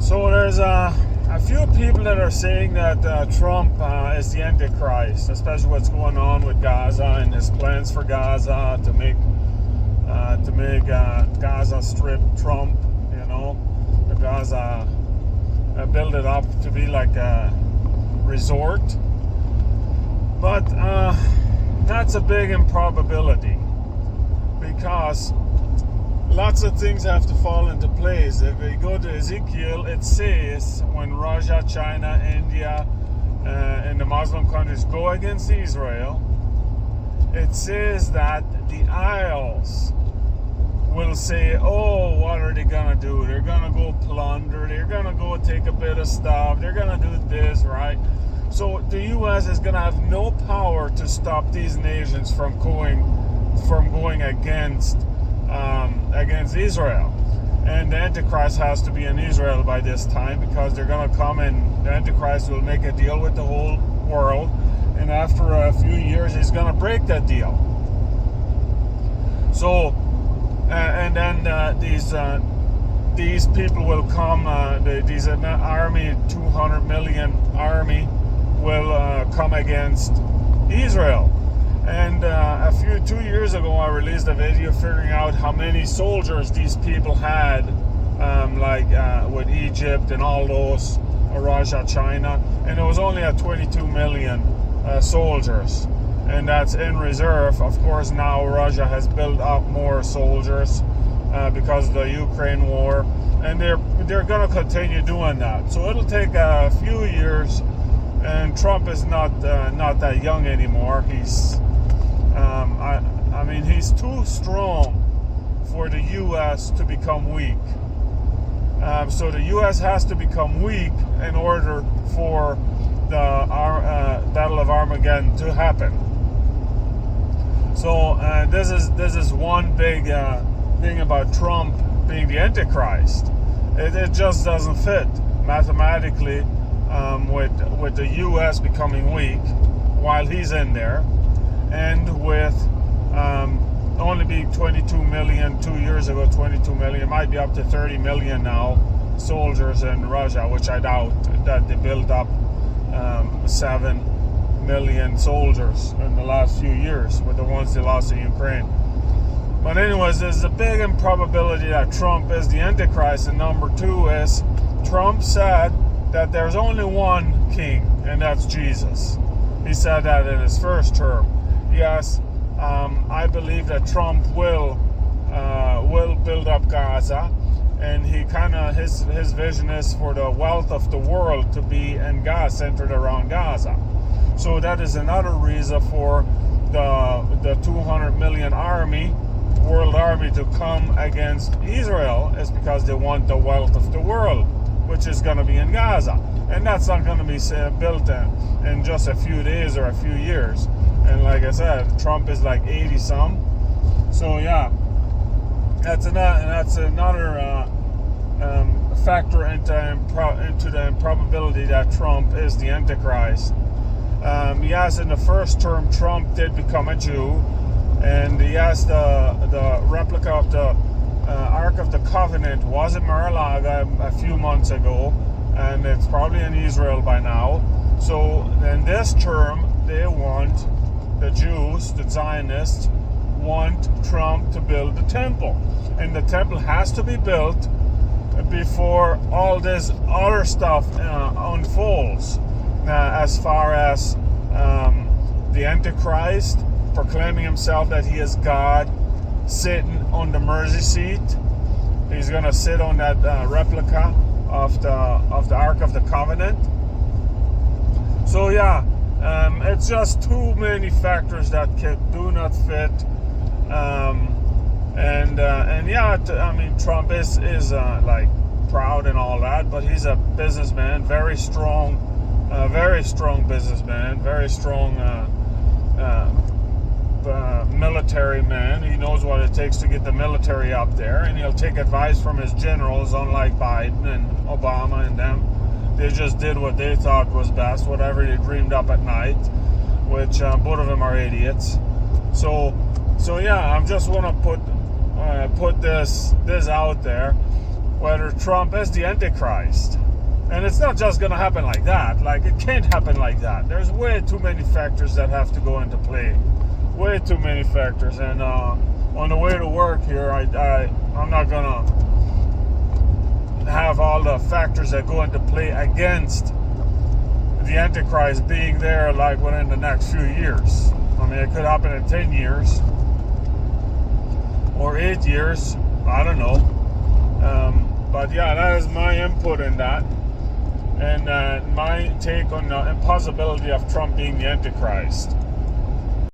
So there's a few people that are saying that Trump is the Antichrist, especially what's going on with Gaza and his plans for Gaza to make Gaza Strip Trump. The Gaza build it up to be like a resort, but that's a big improbability because lots of things have to fall into place. If we go to Ezekiel, it says when Russia, China, India, and the Muslim countries go against Israel, it says that the isles will say, oh, what are they going to do? They're going to go plunder. They're going to go take a bit of stuff. They're going to do this, right? So the U.S. is going to have no power to stop these nations from going against Israel. And the Antichrist has to be in Israel by this time because they're going to come and the Antichrist will make a deal with the whole world. And after a few years, he's going to break that deal. So, and then these people will come, these army, 200 million army will come against Israel. And 2 years ago, I released a video figuring out how many soldiers these people had, with Egypt and all those, Russia, China, and it was only at 22 million soldiers, and that's in reserve. Of course, now Russia has built up more soldiers because of the Ukraine war, and they're going to continue doing that. So it'll take a few years, and Trump is not that young anymore. He's he's too strong for the U.S. to become weak. So the U.S. has to become weak in order for the Battle of Armageddon to happen. So this is one big thing about Trump being the Antichrist. It just doesn't fit mathematically with the U.S. becoming weak while he's in there, and with only being 22 million 2 years ago, 22 million, it might be up to 30 million now soldiers in Russia, which I doubt that they built up 7 million soldiers in the last few years with the ones they lost in Ukraine. But anyways, there's a big improbability that Trump is the Antichrist. And number two is Trump said that there's only one king, and that's Jesus. He said that in his first term. Yes, I believe that Trump will build up Gaza, and he his vision is for the wealth of the world to be in Gaza, centered around Gaza. So that is another reason for the 200 million world army to come against Israel, is because they want the wealth of the world, which is going to be in Gaza, and that's not going to be built in just a few days or a few years. And like I said, Trump is like 80 some. So yeah, that's another factor into the improbability that Trump is the Antichrist. Yes, in the first term, Trump did become a Jew, and yes, the replica of the Ark of the Covenant was in Mar-a-Lago a few months ago, and it's probably in Israel by now. So in this term, the Jews, the Zionists, want Trump to build the temple. And the temple has to be built before all this other stuff unfolds. As far as the Antichrist proclaiming himself that he is God, sitting on the mercy seat. He's going to sit on that replica of the Ark of the Covenant. So yeah, it's just too many factors that do not fit. Trump is like proud and all that, but he's a businessman, very strong businessman, very strong military man. He knows what it takes to get the military up there, and he'll take advice from his generals, unlike Biden and Obama and them. They just did what they thought was best, whatever they dreamed up at night, which both of them are idiots. So yeah, I'm just want to put this out there. whether Trump is the Antichrist. And it's not just going to happen like that. Like, it can't happen like that. There's way too many factors that have to go into play. Way too many factors. And on the way to work here, I'm not going to have all the factors that go into play against the Antichrist being there like within the next few years. I mean, it could happen in 10 years or 8 years. I don't know. But yeah, that is my input in that. And my take on the impossibility of Trump being the Antichrist.